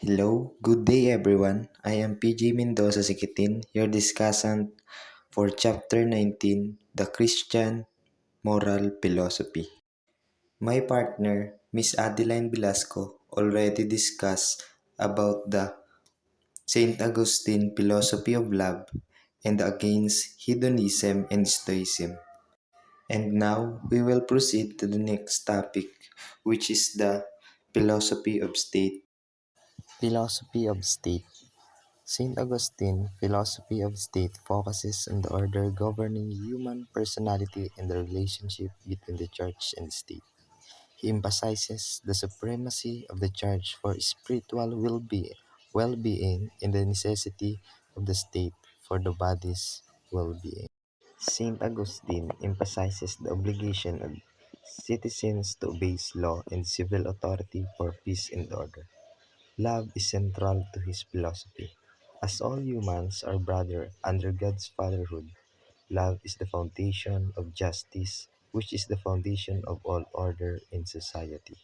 Hello, good day everyone. I am PJ Mendoza Sikitin, your discussant for Chapter 19, The Christian Moral Philosophy. My partner, Miss Adeline Velasco, already discussed about the Saint Augustine philosophy of love and against hedonism and stoicism. And now we will proceed to the next topic, which is the philosophy of state. Philosophy of State. Saint Augustine, Philosophy of State focuses on the order governing human personality and the relationship between the church and the state. He emphasizes the supremacy of the church for spiritual well-being and the necessity of the state for the body's well-being. Saint Augustine emphasizes the obligation of citizens to obey law and civil authority for peace and order. Love is central to his philosophy. As all humans are brother under God's fatherhood, love is the foundation of justice, which is the foundation of all order in society.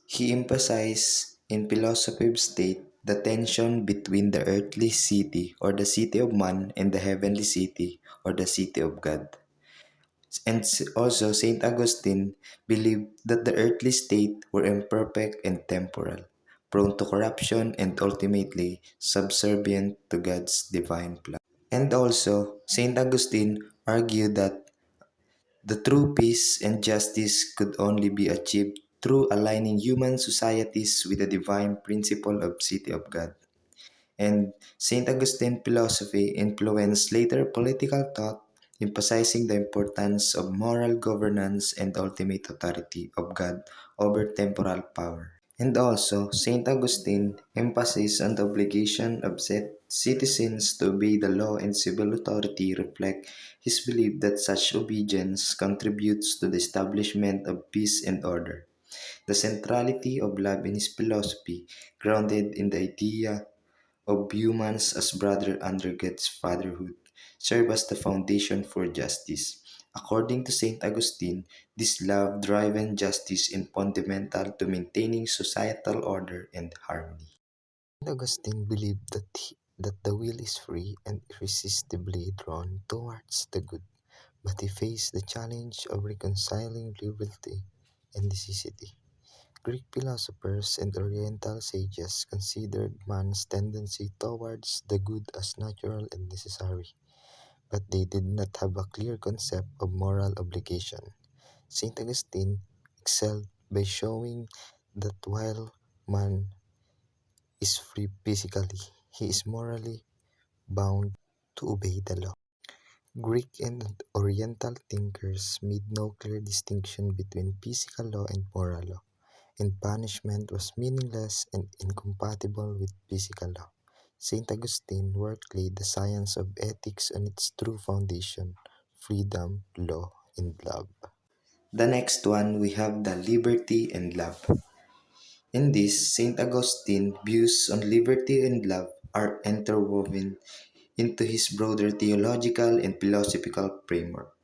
He emphasized in philosophy of state the tension between the earthly city or the city of man and the heavenly city or the city of God. And also Saint Augustine believed that the earthly state were imperfect and temporal, prone to corruption and ultimately subservient to God's divine plan. And also Saint Augustine argued that the true peace and justice could only be achieved through aligning human societies with the divine principle of city of God. And St. Augustine philosophy influenced later political thought, emphasizing the importance of moral governance and ultimate authority of God over temporal power. And also, St. Augustine emphasized on the obligation of citizens to obey the law and civil authority reflect his belief that such obedience contributes to the establishment of peace and order. The centrality of love in his philosophy, grounded in the idea of humans as brother under God's fatherhood, serve as the foundation for justice. According to Saint Augustine, this love-driven justice is fundamental to maintaining societal order and harmony. Saint Augustine believed that the will is free and irresistibly drawn towards the good, but he faced the challenge of reconciling liberty and necessity. Greek philosophers and Oriental sages considered man's tendency towards the good as natural and necessary, but they did not have a clear concept of moral obligation. Saint Augustine excelled by showing that while man is free physically, he is morally bound to obey the law. Greek and Oriental thinkers made no clear distinction between physical law and moral law, and punishment was meaningless and incompatible with physical law. Saint Augustine work laid the science of ethics on its true foundation, freedom, law, and love. The next one, we have the liberty and love. In this, St. Augustine views on liberty and love are interwoven into his broader theological and philosophical framework.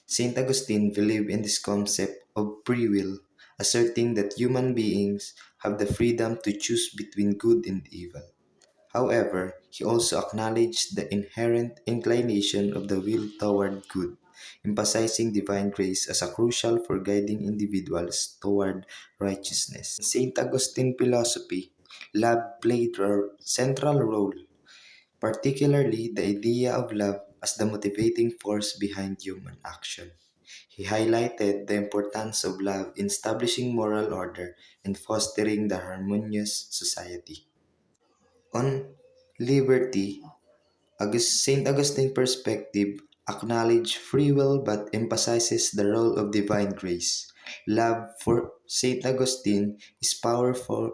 St. Augustine believed in this concept of free will, asserting that human beings have the freedom to choose between good and evil. However, he also acknowledged the inherent inclination of the will toward good, emphasizing divine grace as a crucial for guiding individuals toward righteousness. In St. Augustine philosophy, love played a central role, particularly the idea of love as the motivating force behind human action. He highlighted the importance of love in establishing moral order and fostering the harmonious society. On liberty, St. Augustine's perspective acknowledges free will but emphasizes the role of divine grace. Love for St. Augustine is powerful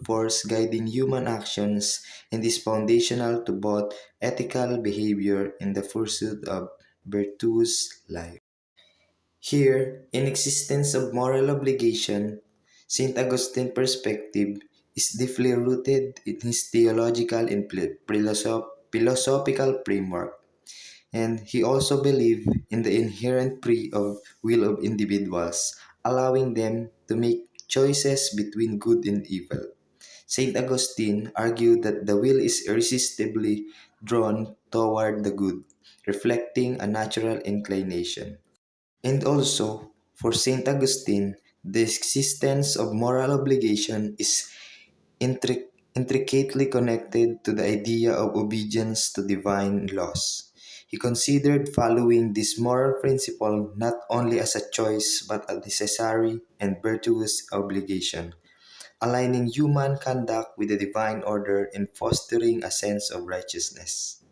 force guiding human actions and is foundational to both ethical behavior and the pursuit of virtuous life. Here, in existence of moral obligation, St. Augustine's perspective is deeply rooted in his theological and philosophical framework, and he also believed in the inherent free of will of individuals, allowing them to make choices between good and evil. Saint Augustine argued that the will is irresistibly drawn toward the good, reflecting a natural inclination. And also, for Saint Augustine, the existence of moral obligation is intricately connected to the idea of obedience to divine laws. He considered following this moral principle not only as a choice but a necessary and virtuous obligation, aligning human conduct with the divine order and fostering a sense of righteousness.